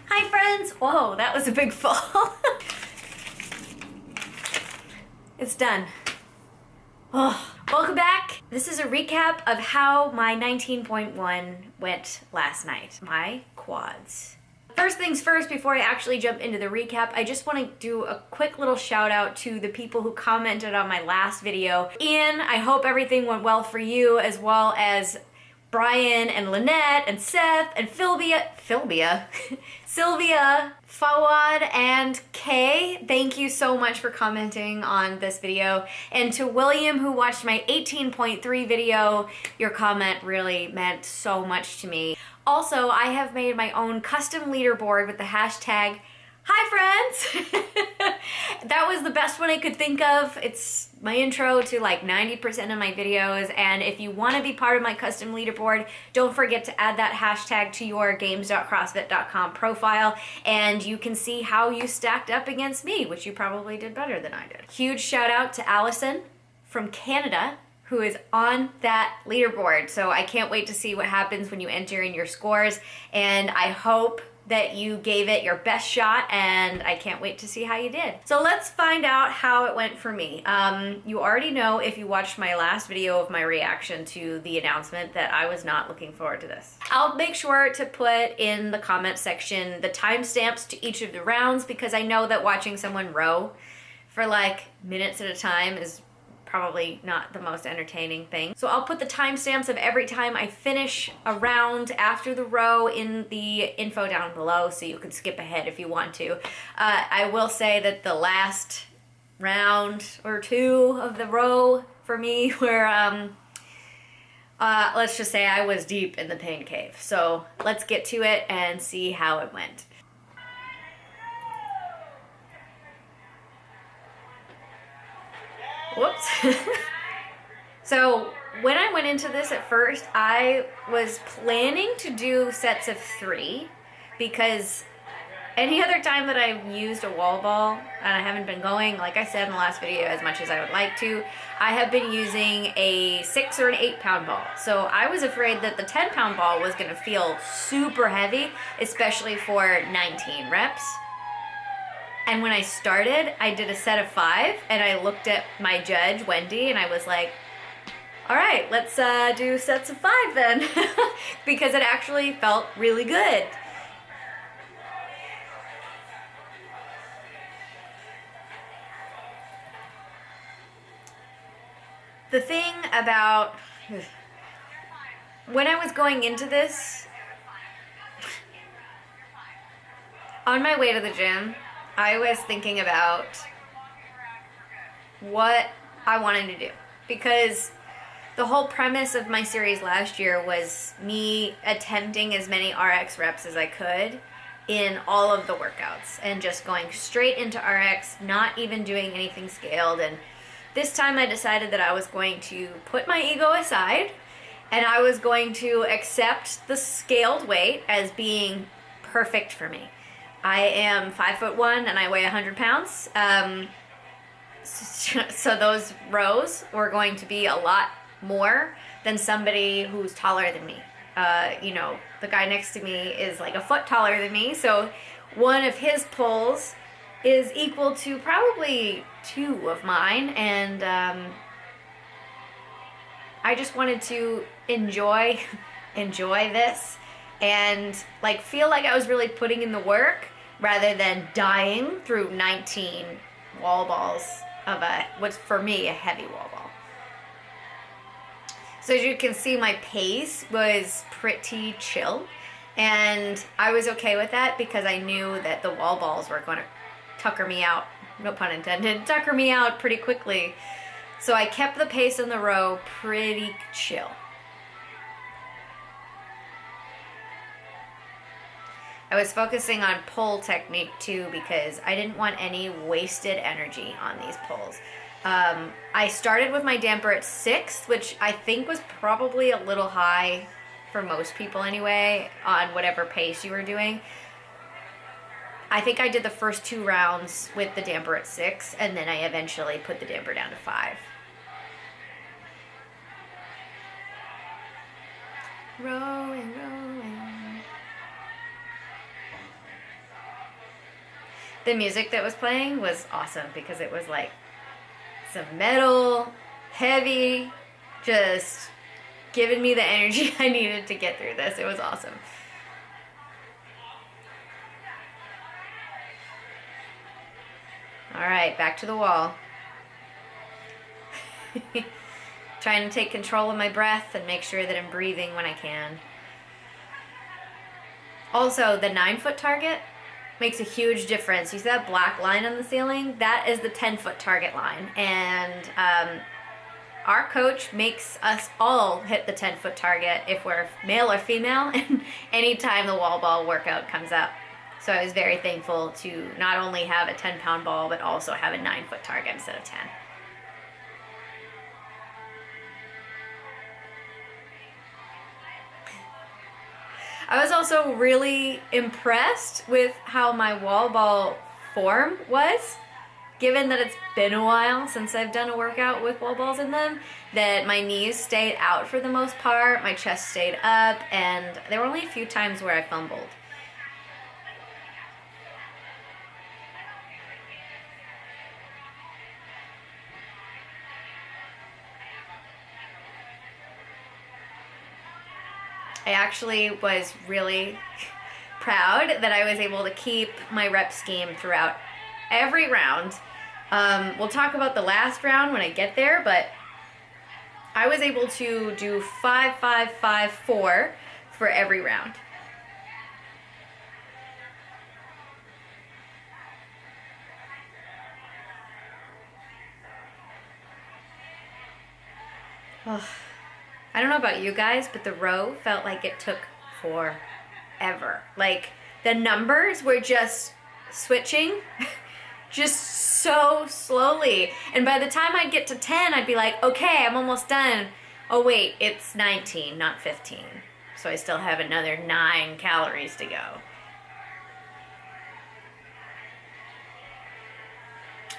Hi friends! Whoa, that was a big fall. It's done. Oh, welcome back. This is a recap of how my 19.1 went last night. My quads. First things first, before I actually jump into the recap, I just want to do a quick little shout out to the people who commented on my last video. Ian, I hope everything went well for you, as well as Brian and Lynette and Seth and Sylvia, Fawad and Kay. Thank you so much for commenting on this video. And to William, who watched my 18.3 video, your comment really meant so much to me. Also, I have made my own custom leaderboard with the hashtag Hi Friends. That was the best one I could think of. It's my intro to like 90% of my videos, and if you want to be part of my custom leaderboard, don't forget to add that hashtag to your games.crossfit.com profile, and you can see how you stacked up against me, which you probably did better than I did. Huge shout out to Allison from Canada, who is on that leaderboard. So I can't wait to see what happens when you enter in your scores, and I hope that you gave it your best shot, and I can't wait to see how you did. So let's find out how it went for me. You already know, if you watched my last video of my reaction to the announcement, that I was not looking forward to this. I'll make sure to put in the comment section the timestamps to each of the rounds, because I know that watching someone row for like minutes at a time is probably not the most entertaining thing. So I'll put the timestamps of every time I finish a round after the row in the info down below, so you can skip ahead if you want to. I will say that the last round or two of the row for me were, let's just say I was deep in the pain cave. So let's get to it and see how it went. Whoops. So when I went into this at first, I was planning to do sets of 3, because any other time that I've used a wall ball and I haven't been going, like I said in the last video, as much as I would like to, I have been using a 6 or an 8 pound ball. So I was afraid that the 10 pound ball was going to feel super heavy, especially for 19 reps. And when I started, I did a set of 5, and I looked at my judge, Wendy, and I was like, all right, let's do sets of 5 then, because it actually felt really good. The thing about, when I was going into this, on my way to the gym, I was thinking about what I wanted to do, because the whole premise of my series last year was me attempting as many RX reps as I could in all of the workouts and just going straight into RX, not even doing anything scaled. And this time I decided that I was going to put my ego aside, and I was going to accept the scaled weight as being perfect for me. I am 5'1" and I weigh 100 pounds. So those rows were going to be a lot more than somebody who's taller than me. You know, the guy next to me is like a foot taller than me, so one of his pulls is equal to probably 2 of mine, and I just wanted to enjoy this and like feel like I was really putting in the work, rather than dying through 19 wall balls of what's for me a heavy wall ball. So as you can see, my pace was pretty chill, and I was okay with that because I knew that the wall balls were going to tucker me out, no pun intended, tucker me out pretty quickly. So I kept the pace in the row pretty chill. I was focusing on pull technique too, because I didn't want any wasted energy on these pulls. I started with my damper at 6, which I think was probably a little high for most people anyway, on whatever pace you were doing. I think I did the first 2 rounds with the damper at 6, and then I eventually put the damper down to 5. Rowing, rowing. The music that was playing was awesome because it was like some metal, heavy, just giving me the energy I needed to get through this. It was awesome. All right, back to the wall. Trying to take control of my breath and make sure that I'm breathing when I can. Also, the 9-foot target makes a huge difference. You see that black line on the ceiling? That is the 10-foot target line. And our coach makes us all hit the 10-foot target if we're male or female anytime the wall ball workout comes up. So I was very thankful to not only have a 10-pound ball, but also have a 9-foot target instead of 10. I was also really impressed with how my wall ball form was, given that it's been a while since I've done a workout with wall balls in them, that my knees stayed out for the most part, my chest stayed up, and there were only a few times where I fumbled. I actually was really proud that I was able to keep my rep scheme throughout every round. We'll talk about the last round when I get there, but I was able to do 5, 5, 5, 4 for every round. Oh. I don't know about you guys, but the row felt like it took forever. Like, the numbers were just switching just so slowly. And by the time I'd get to 10, I'd be like, okay, I'm almost done. Oh wait, it's 19, not 15. So I still have another 9 calories to go.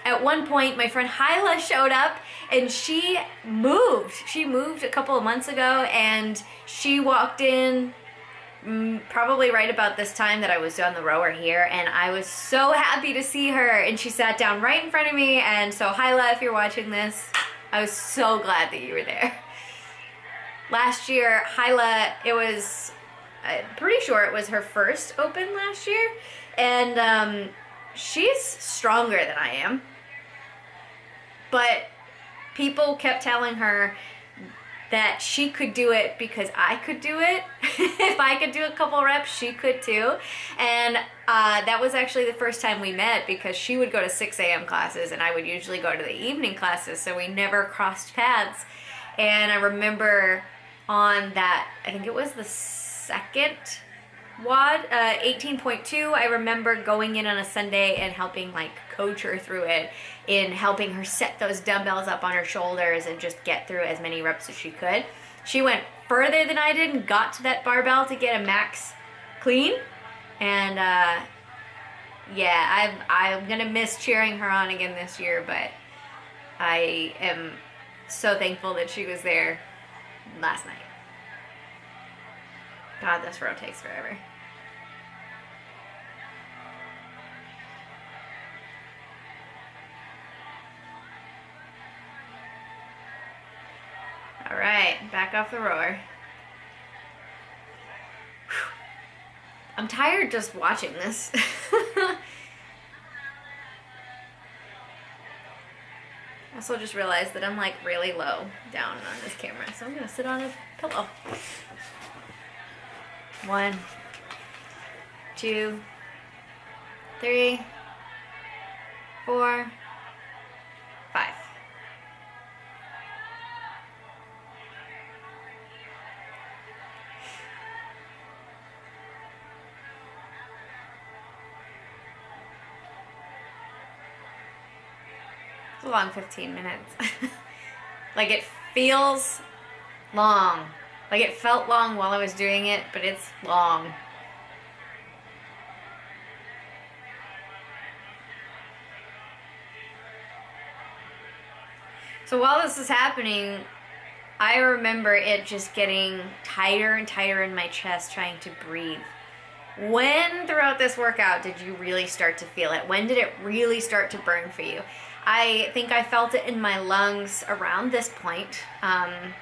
At one point, my friend Hyla showed up and she moved. She moved a couple of months ago and she walked in probably right about this time that I was on the rower here, and I was so happy to see her, and she sat down right in front of me. And so Hyla, if you're watching this, I was so glad that you were there. Last year, Hyla, I'm pretty sure it was her first open last year, and she's stronger than I am. But people kept telling her that she could do it because I could do it. If I could do a couple reps, she could too. And that was actually the first time we met, because she would go to 6 a.m. classes and I would usually go to the evening classes, so we never crossed paths. And I remember on that, I think it was the second WOD, 18.2, I remember going in on a Sunday and helping like coach her through it, in helping her set those dumbbells up on her shoulders and just get through as many reps as she could. She went further than I did and got to that barbell to get a max clean. And yeah, I'm gonna miss cheering her on again this year, but I am so thankful that she was there last night. God, this row takes forever. All right, back off the rower. Whew. I'm tired just watching this. I also just realized that I'm like really low down on this camera, so I'm gonna sit on a pillow. 1, 2, 3, 4, 5. It's a long 15 minutes. Like, it feels long. Like, it felt long while I was doing it, but it's long. So while this is happening, I remember it just getting tighter and tighter in my chest, trying to breathe. When throughout this workout did you really start to feel it? When did it really start to burn for you? I think I felt it in my lungs around this point. And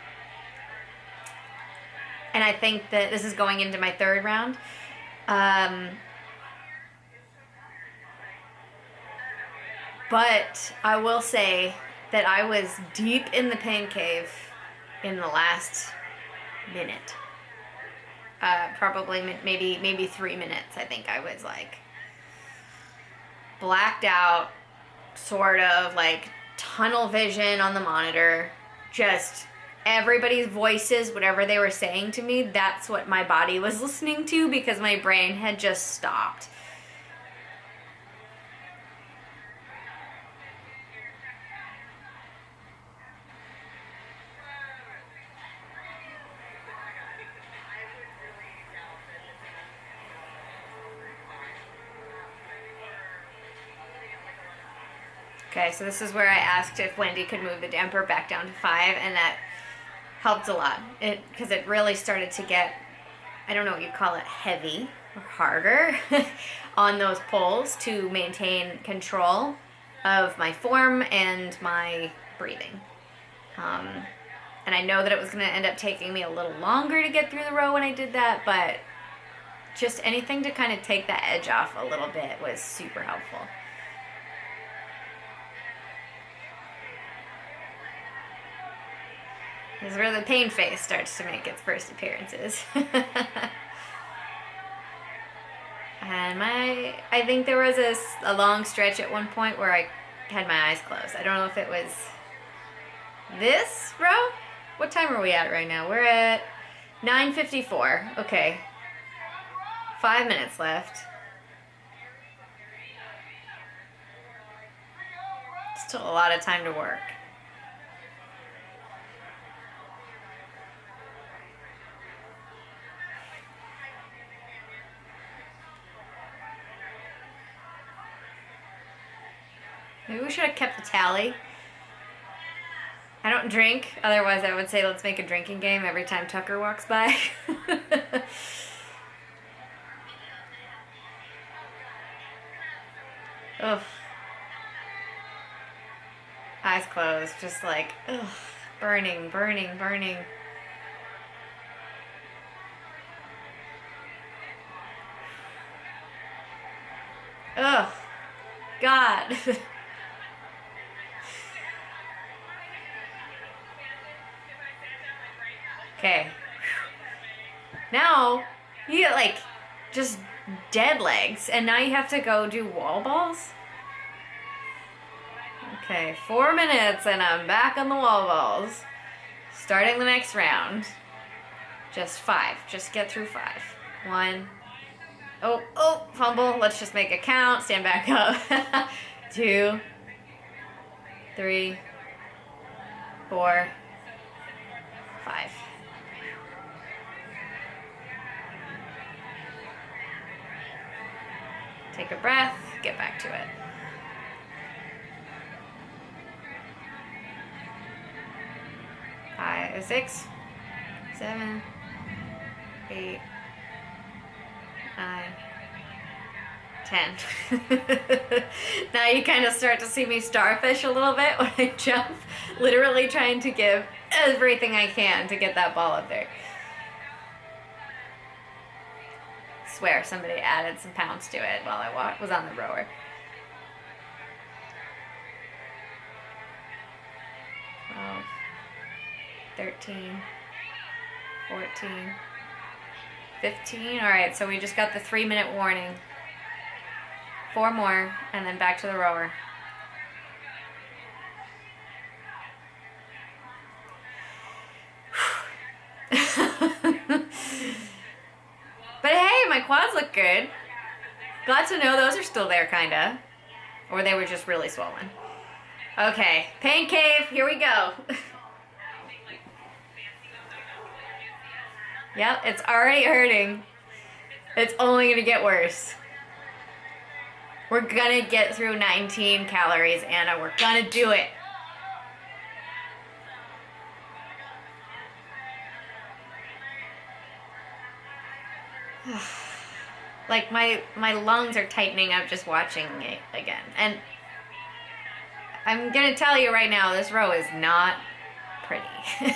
I think that this is going into my third round. But I will say that I was deep in the pain cave in the last minute. Probably maybe 3 minutes. I think I was like blacked out, sort of like tunnel vision on the monitor. Just everybody's voices, whatever they were saying to me, that's what my body was listening to because my brain had just stopped. Okay, so this is where I asked if Wendy could move the damper back down to 5, and that helped a lot. Because it really started to get, I don't know what you call it, heavy or harder on those pulls to maintain control of my form and my breathing. And I know that it was going to end up taking me a little longer to get through the row when I did that, but just anything to kind of take that edge off a little bit was super helpful. This is where the pain face starts to make its first appearances. And I think there was a long stretch at one point where I had my eyes closed. I don't know if it was this row? What time are we at right now? We're at 9:54. Okay. 5 minutes left. Still a lot of time to work. Maybe we should have kept the tally. I don't drink, otherwise I would say let's make a drinking game every time Tucker walks by. Ugh. Eyes closed, just like, ugh, burning, burning, burning. Ugh, God. Okay. Now, you get like just dead legs, and now you have to go do wall balls? Okay, 4 minutes, and I'm back on the wall balls. Starting the next round. Just 5. Just get through 5. 1. Oh, fumble. Let's just make a count. Stand back up. 2. 3. 4. 5. Take a breath, get back to it. Five, 6, 7, 8, 9, 10. Now you kind of start to see me starfish a little bit when I jump, literally trying to give everything I can to get that ball up there. Swear somebody added some pounds to it while I was on the rower. Twelve, 13, 14, 15. All right, so we just got the 3-minute warning. 4 more, and then back to the rower. But hey, my quads look good. Glad to know those are still there, kinda. Or they were just really swollen. Okay, pain cave, here we go. Yep, it's already hurting. It's only gonna get worse. We're gonna get through 19 calories, Anna. We're gonna do it. Like my lungs are tightening up just watching it again. And I'm gonna tell you right now, this row is not pretty. God.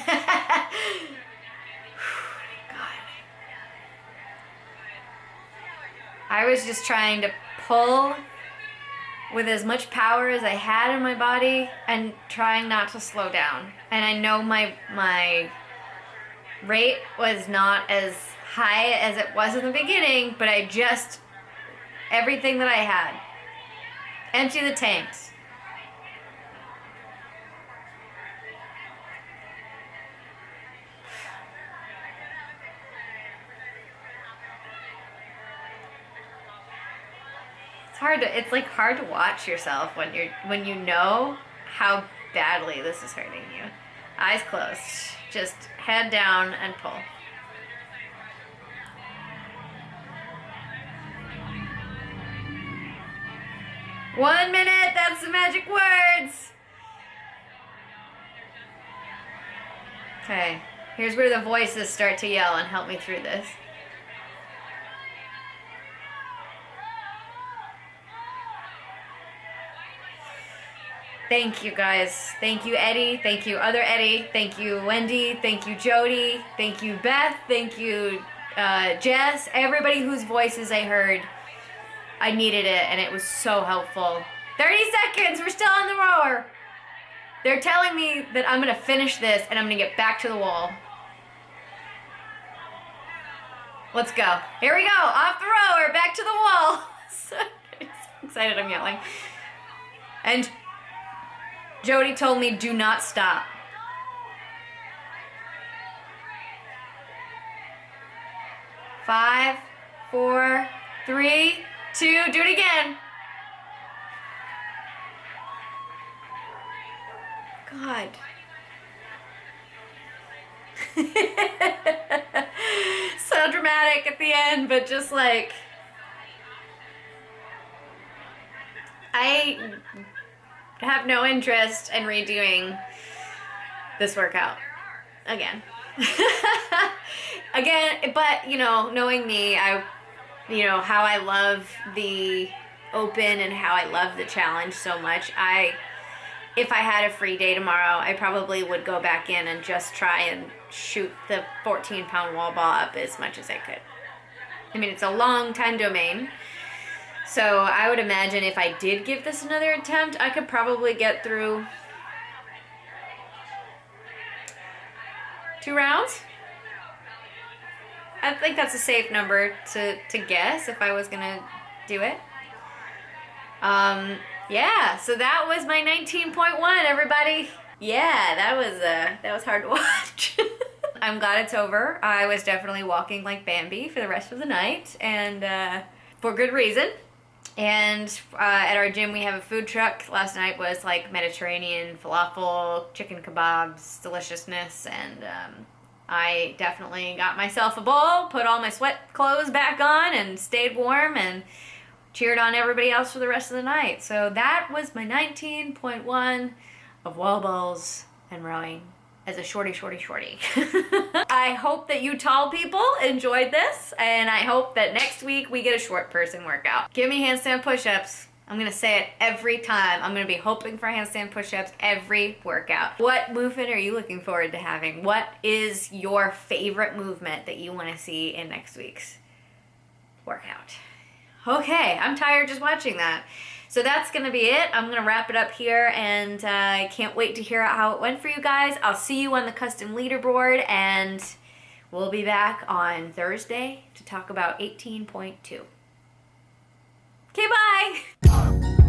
I was just trying to pull with as much power as I had in my body and trying not to slow down. And I know my rate was not as high as it was in the beginning, but I just, everything that I had. Empty the tanks. It's like hard to watch yourself when you know how badly this is hurting you. Eyes closed. Just head down and pull. One minute, that's the magic words. Okay, here's where the voices start to yell and help me through this. Thank you guys. Thank you, Eddie. Thank you, other Eddie. Thank you, Wendy. Thank you, Jody. Thank you, Beth. Thank you, Jess. Everybody whose voices I heard. I needed it, and it was so helpful. 30 seconds. We're still on the rower. They're telling me that I'm going to finish this, and I'm going to get back to the wall. Let's go. Here we go. Off the rower. Back to the wall. So excited. I'm yelling. And Jody told me, do not stop. 5, 4, 3, 2, do it again. God. So dramatic at the end, but just like, I have no interest in redoing this workout again. But you know, knowing me, how I love the open and how I love the challenge so much, if I had a free day tomorrow, I probably would go back in and just try and shoot the 14-pound wall ball up as much as I could. I mean, it's a long time domain. So I would imagine if I did give this another attempt, I could probably get through 2 rounds. I think that's a safe number to guess if I was gonna do it. Yeah, so that was my 19.1, everybody. Yeah, that was hard to watch. I'm glad it's over. I was definitely walking like Bambi for the rest of the night, and for good reason. And at our gym we have a food truck. Last night was like Mediterranean falafel, chicken kebabs, deliciousness, and I definitely got myself a bowl, put all my sweat clothes back on, and stayed warm, and cheered on everybody else for the rest of the night. So that was my 19.1 of wall balls and rowing as a shorty. I hope that you tall people enjoyed this, and I hope that next week we get a short person workout. Give me handstand push-ups. I'm gonna say it every time. I'm gonna be hoping for handstand push-ups every workout. What movement are you looking forward to having? What is your favorite movement that you wanna see in next week's workout? Okay, I'm tired just watching that. So that's gonna be it. I'm gonna wrap it up here, and I can't wait to hear how it went for you guys. I'll see you on the custom leaderboard, and we'll be back on Thursday to talk about 18.2. Okay, bye!